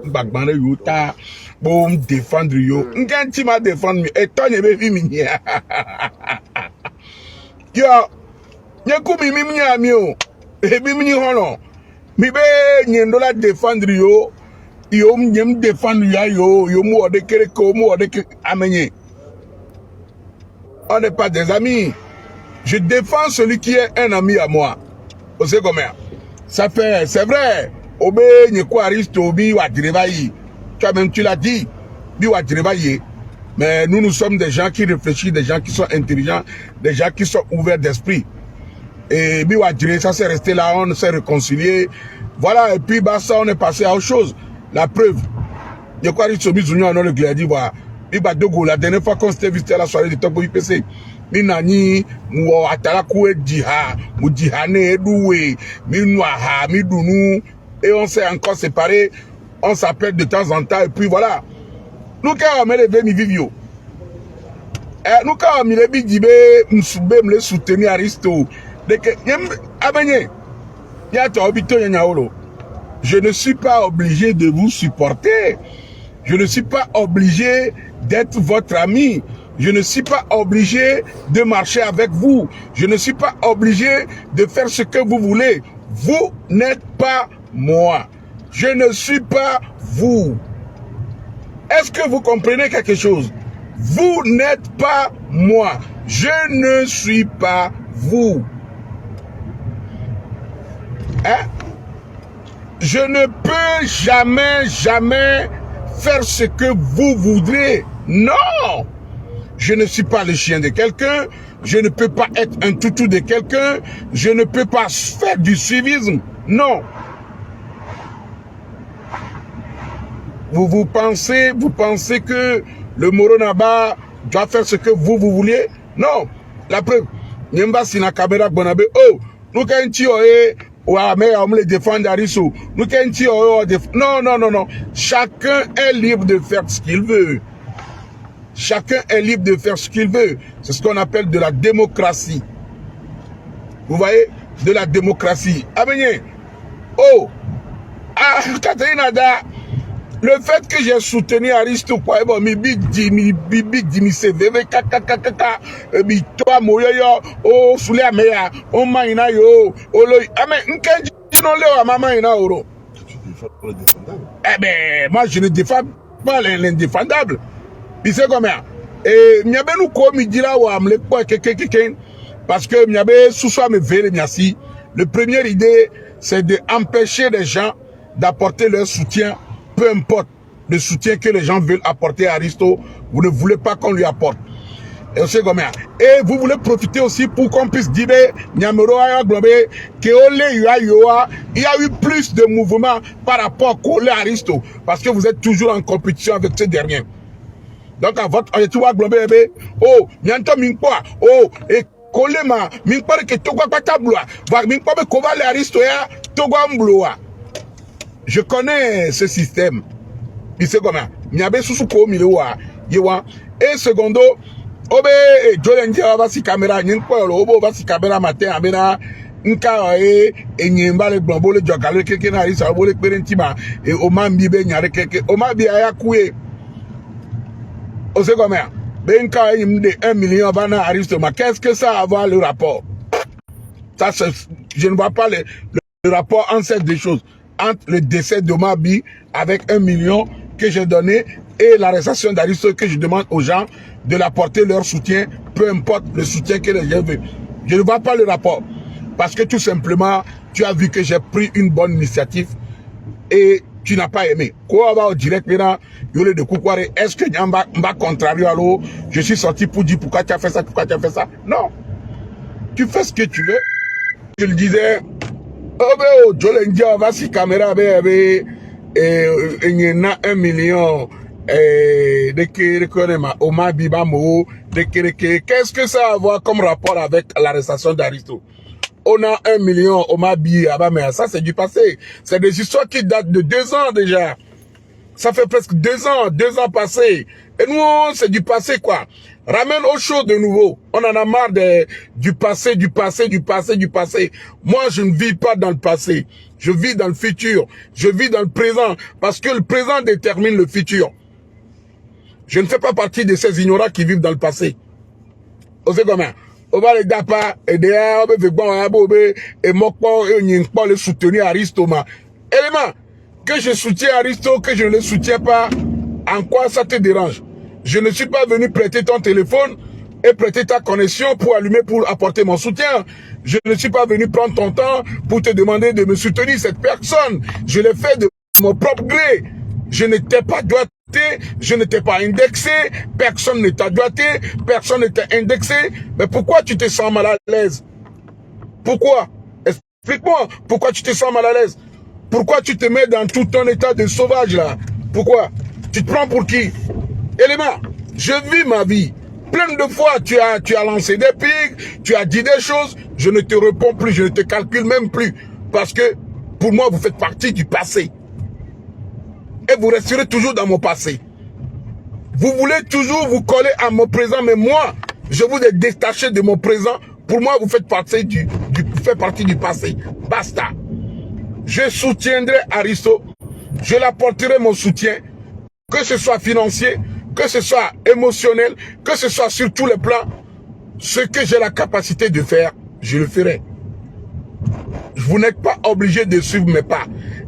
Bagbane Yota, bon, défendre yo. N'ganti m'a défendre, et toi, n'y avait vu mini. Yo, n'y a coupi mimi amio, et mimi hono. Mi be, n'y a défendre yo, yo m'yem défendre yo mou de kereko, mou de amenye. On n'est pas des amis. Je défends celui qui est un ami à moi. Vous savez comment? Ça fait, c'est vrai. Obé, n'y quoi, Aristo, bi, wa, toi-même, tu l'as dit. Bi, wa, mais nous sommes des gens qui réfléchissent, des gens qui sont intelligents, des gens qui sont ouverts d'esprit. Et bi, wa, ça s'est resté là, on s'est réconcilié. Voilà, et puis, bah, ça, on est passé à autre chose. La preuve. N'y quoi, Aristo, bi, on a le gladi, voilà. La dernière fois qu'on s'était visité à la soirée du Top IPC, Minani, Mou Atala Koué Djiha, Mou Djihane Edoué, Minouaha, Midounou, et on s'est encore séparés, on s'appelle de temps en temps, et puis voilà. Nous, quand on met les bénis vivio, nous, quand on met les bidibé, Msoube, me les soutenir Aristo, je ne suis pas obligé de vous supporter. Je ne suis pas obligé d'être votre ami. Je ne suis pas obligé de marcher avec vous. Je ne suis pas obligé de faire ce que vous voulez. Vous n'êtes pas moi. Je ne suis pas vous. Est-ce que vous comprenez quelque chose? Vous n'êtes pas moi. Je ne suis pas vous. Hein? Je ne peux jamais faire ce que vous voudrez. Non! Je ne suis pas le chien de quelqu'un. Je ne peux pas être un toutou de quelqu'un. Je ne peux pas faire du suivisme. Non. Vous pensez que le Moronaba doit faire ce que vous voulez? Non. La preuve. Nyemba sina kamera bonabe. Oh, nous quand mais on me défend Arisso. Nous non. Chacun est libre de faire ce qu'il veut. Chacun est libre de faire ce qu'il veut. C'est ce qu'on appelle de la démocratie. Vous voyez? De la démocratie. Abenye. Oh. Ah, Catherine Ada. Le fait que j'ai soutenu Aristo, mi big Jimmy, CV, mi toi, moyo, oh, soule ameya, oh, maina yo, oh, lo, amen, nkenji, non, le, maman, ina, oro. Eh ben, moi, je ne défends pas l'indéfendable. Il sait comment? Et, m'yabe nous ko, mi dira, ou amle, quoi, parce que m'yabe, sous-soi, me vele, miasi. Le première idée, c'est d'empêcher les gens d'apporter leur soutien. Peu importe le soutien que les gens veulent apporter à Aristo, vous ne voulez pas qu'on lui apporte. Et vous voulez profiter aussi pour qu'on puisse dire il y a eu plus de mouvements par rapport à Aristo, parce que vous êtes toujours en compétition avec ces derniers. Donc à votre oh, oh, et Kolema, que je connais ce système. Il sait comment. Miabe susuko milewa. Yewa. Et secondo, obe jolenje va si caméra nyinkpo obo va si caméra matin amena nka enyemba le gbombo le jogale keke na isa obo le perentima et o ma mbibe nyare keke o ma bi aya kuye. O sait comment. Benka enyim de 1 million bana Aristo, mais qu'est-ce que ça a à voir le rapport? Ça je ne vois pas le rapport entre ces deux choses. Entre le décès d'Omabi avec 1 million que j'ai donné et l'arrestation d'Aristo que je demande aux gens de l'apporter leur soutien, peu importe le soutien que les gens veulent. Je ne vois pas le rapport. Parce que tout simplement, tu as vu que j'ai pris une bonne initiative et tu n'as pas aimé. Quoi va au direct maintenant, Yole de Koukware, est-ce que m'a contrario à l'eau? Je suis sorti pour dire pourquoi tu as fait ça, pourquoi tu as fait ça? Non. Tu fais ce que tu veux. Je le disais. Oh, Jolenja va si caméra et 1 million de Kérékonema, Oma Bibamo, de Kéréké. Qu'est-ce que ça a à voir comme rapport avec l'arrestation d'Aristo? On a 1 million, Oma Bibamo, mais ça c'est du passé. C'est des histoires qui datent de 2 ans déjà. Ça fait presque 2 ans passés. Et nous, c'est du passé quoi. Ramène autre chose de nouveau. On en a marre du passé. Moi, je ne vis pas dans le passé. Je vis dans le futur. Je vis dans le présent. Parce que le présent détermine le futur. Je ne fais pas partie de ces ignorants qui vivent dans le passé. Vous savez comment? On va les dapa, et derrière, on va bon, et mokpo, et on le soutenir Aristoma. Élément, que je soutiens Aristo, que je ne le soutiens pas, en quoi ça te dérange? Je ne suis pas venu prêter ton téléphone et prêter ta connexion pour allumer, pour apporter mon soutien. Je ne suis pas venu prendre ton temps pour te demander de me soutenir cette personne. Je l'ai fait de mon propre gré. Je ne t'ai pas doigté, je ne t'ai pas indexé, personne ne t'a doigté, personne ne t'a indexé. Mais pourquoi tu te sens mal à l'aise? Pourquoi? Explique-moi, pourquoi tu te sens mal à l'aise? Pourquoi tu te mets dans tout ton état de sauvage là? Pourquoi? Tu te prends pour qui? Élément, je vis ma vie. Plein de fois, tu as lancé des pics, tu as dit des choses, je ne te réponds plus, je ne te calcule même plus. Parce que, pour moi, vous faites partie du passé. Et vous resterez toujours dans mon passé. Vous voulez toujours vous coller à mon présent, mais moi, je vous ai détaché de mon présent. Pour moi, vous faites partie du passé. Basta. Je soutiendrai Aristo. Je l'apporterai mon soutien, que ce soit financier, que ce soit émotionnel, que ce soit sur tous les plans. Ce que j'ai la capacité de faire, je le ferai. Vous n'êtes pas obligé de suivre mes pas.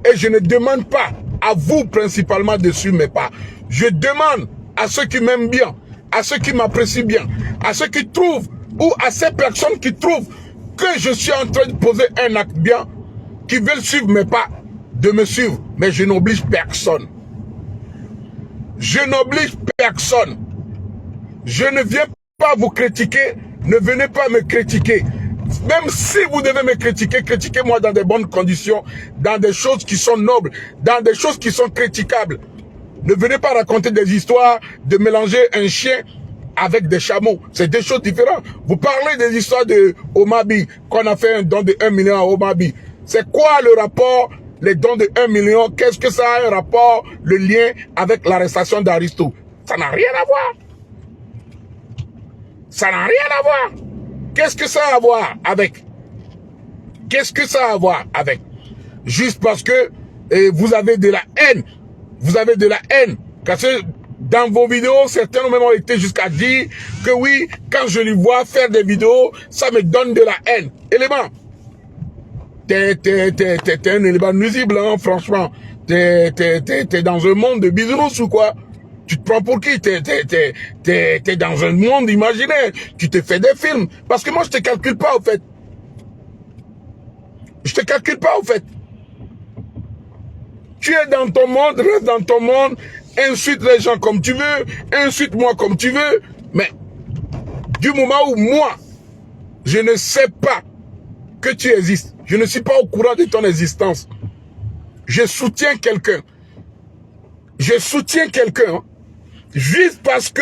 Et je ne demande pas à vous principalement de suivre mes pas. Je demande à ceux qui m'aiment bien, à ceux qui m'apprécient bien, à ceux qui trouvent, ou à ces personnes qui trouvent que je suis en train de poser un acte bien, qui veulent suivre mes pas, de me suivre. Mais je n'oblige personne. Je n'oblige personne. Je ne viens pas vous critiquer, ne venez pas me critiquer. Même si vous devez me critiquer, critiquez-moi dans de bonnes conditions, dans des choses qui sont nobles, dans des choses qui sont critiquables. Ne venez pas raconter des histoires de mélanger un chien avec des chameaux. C'est deux choses différentes. Vous parlez des histoires de Omabi, qu'on a fait un don de 1 million à Omabi. C'est quoi le rapport, les dons de 1 million? Qu'est-ce que ça a un rapport, le lien avec l'arrestation d'Aristo? Ça n'a rien à voir. Ça n'a rien à voir. Qu'est-ce que ça a à voir avec? Qu'est-ce que ça a à voir avec? Juste parce que vous avez de la haine. Vous avez de la haine. Parce que dans vos vidéos, certains même ont été jusqu'à dire que oui, quand je les vois faire des vidéos, ça me donne de la haine. Élément. T'es un élément nuisible, hein, franchement. T'es dans un monde de bisounours ou quoi? Tu te prends pour qui? T'es dans un monde imaginaire. Tu te fais des films. Parce que moi, je te calcule pas, au fait. Je te calcule pas, au fait. Tu es dans ton monde, reste dans ton monde, insulte les gens comme tu veux, insulte-moi comme tu veux, mais du moment où moi, je ne sais pas que tu existes, je ne suis pas au courant de ton existence, je soutiens quelqu'un, hein, juste parce que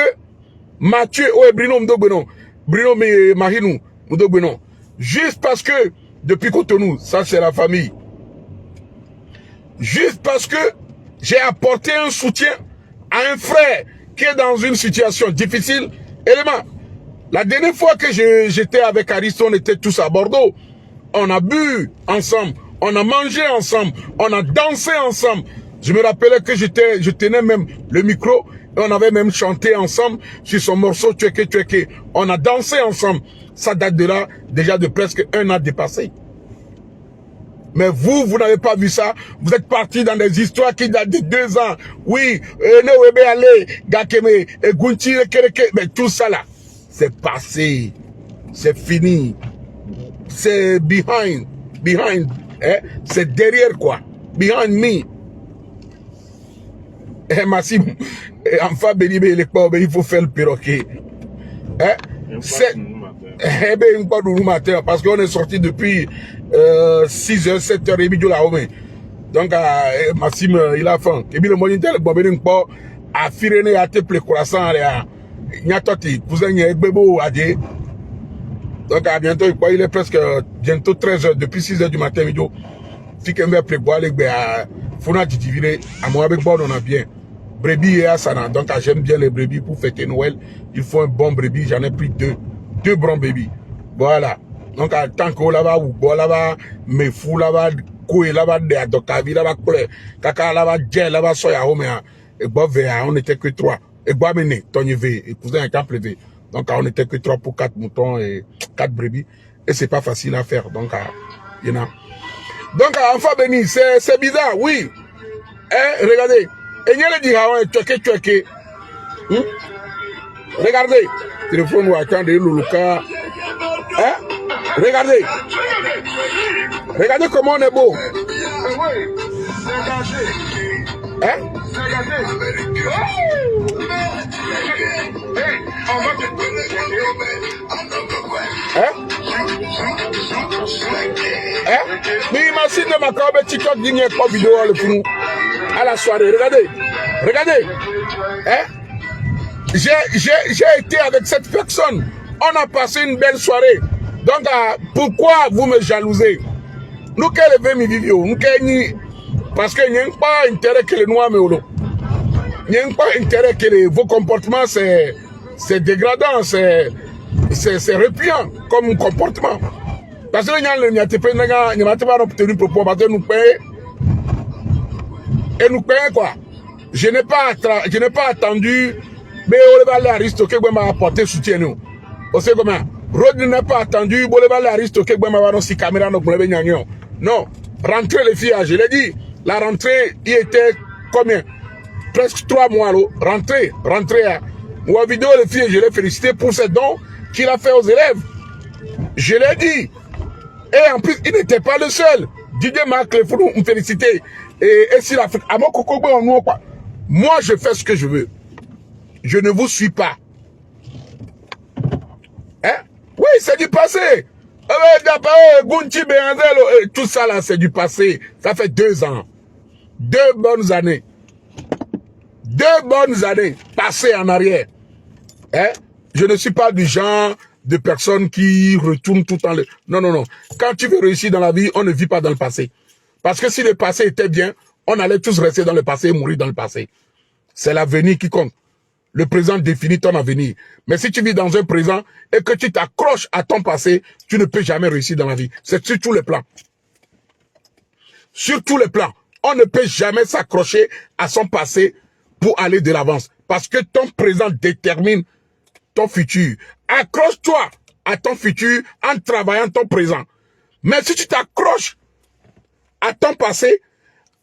Mathieu, Bruno Mdogbenon, Bruno Mahinu Mdogbenon, juste parce que depuis Cotonou, ça c'est la famille, juste parce que j'ai apporté un soutien à un frère qui est dans une situation difficile. Élément, la dernière fois que j'étais avec Aristo, on était tous à Bordeaux. On a bu ensemble, on a mangé ensemble, on a dansé ensemble. Je me rappelais que je tenais même le micro et on avait même chanté ensemble sur son morceau Tchèque Tchèque. On a dansé ensemble. Ça date de là, déjà de presque 1 an dépassé. Mais vous n'avez pas vu ça. Vous êtes partis dans des histoires qui datent de 2 ans. Oui, mais tout ça là, c'est passé. C'est fini. C'est behind, hein? C'est derrière quoi. Behind me. Massim, enfin, il faut faire le perroquet. Hein? C'est... Eh bien, matin, parce qu'on est sorti depuis 6h, 7h30 de la journée. Donc, Massim, il a faim. Et puis, le moyen de le bon, a firé à te plaît croissant, il y a toti, cousin, il y a bébé à dire. Donc, à bientôt, il est presque bientôt 13h, depuis 6h du matin, il dit, que me plaît boire, les gars, Fona Didivire, à moi, avec bon, on a bien. Brebis et Asana. Donc, j'aime bien les brebis pour fêter Noël. Il faut un bon brebis, j'en ai pris 2 bons bébés. Voilà. Donc, tant qu'on là-bas, ou bon là-bas, mais fou là-bas, Koué, là-bas, de Adokavi, là-bas, Kaka, là-bas, Djel, là-bas, Soya, Homea, et Bovea, on n'était que 3. Et Boamene, Tony V, et cousin un camp levé. Donc, on n'était que 3 pour 4 moutons et 4 brebis. Et c'est pas facile à faire. Donc, il y en a. Donc, enfin, béni, c'est bizarre, oui. Hein, regardez. Et il y a le dit, tchoké. Regardez. Téléphone ou attendez, Loulouka. Hein? Regardez. Regardez comment on est beau. Hein? Hein? Hein? Mais imagine ma cobe TikTok digne pas vidéo le fou à la soirée. Regardez. Regardez. Hein? J'ai été avec cette personne. On a passé une belle soirée. Donc, pourquoi vous me jalousez? Nous, quel est mes vidéos? Nous, parce qu'il n'y a pas intérêt que les noirs me olent. Il n'y a pas intérêt que vos comportements, c'est dégradant, c'est répugnant comme comportement. Parce que il n'y a pas obtenu propos, parce que nous payons. Et nous payons quoi? Je n'ai pas attendu, mais on va aller à Aristote qui m'a apporté soutien. Vous savez comment? Rod n'a pas attendu, on va aller à Aristote qui m'a apporté si caméra non, rentrez les filles, je l'ai dit. La rentrée, il était combien? Presque 3 mois, là. Rentrez. Ou en vidéo, les filles, je l'ai félicité pour ces dons qu'il a fait aux élèves. Je l'ai dit. Et en plus, il n'était pas le seul. Didier Marc, il faut nous féliciter. Et si l'Afrique, à mon coco, moi, je fais ce que je veux. Je ne vous suis pas. Hein? Oui, c'est du passé. Tout ça là, c'est du passé. Ça fait 2 ans. 2 bonnes années. 2 bonnes années passées en arrière. Hein? Je ne suis pas du genre de personne qui retourne tout en le... Non. Quand tu veux réussir dans la vie, on ne vit pas dans le passé. Parce que si le passé était bien, on allait tous rester dans le passé et mourir dans le passé. C'est l'avenir qui compte. Le présent définit ton avenir. Mais si tu vis dans un présent et que tu t'accroches à ton passé, tu ne peux jamais réussir dans la vie. C'est sur tous les plans. Sur tous les plans. On ne peut jamais s'accrocher à son passé pour aller de l'avance. Parce que ton présent détermine ton futur. Accroche-toi à ton futur en travaillant ton présent. Mais si tu t'accroches à ton passé,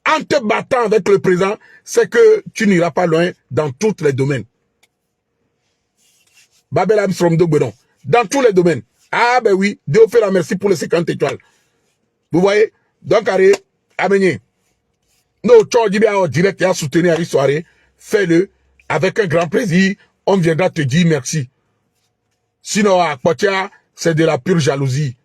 en te battant avec le présent, c'est que tu n'iras pas loin dans tous les domaines. Babel Armstrong de Bedon. Dans tous les domaines. Ah ben oui, Dieu fait la merci pour les 50 étoiles. Vous voyez? Donc, allez, amenez. Nous, tu bien en direct et à soutenir à l'histoire. Fais-le avec un grand plaisir. On viendra te dire merci. Sinon, à Potia, c'est de la pure jalousie.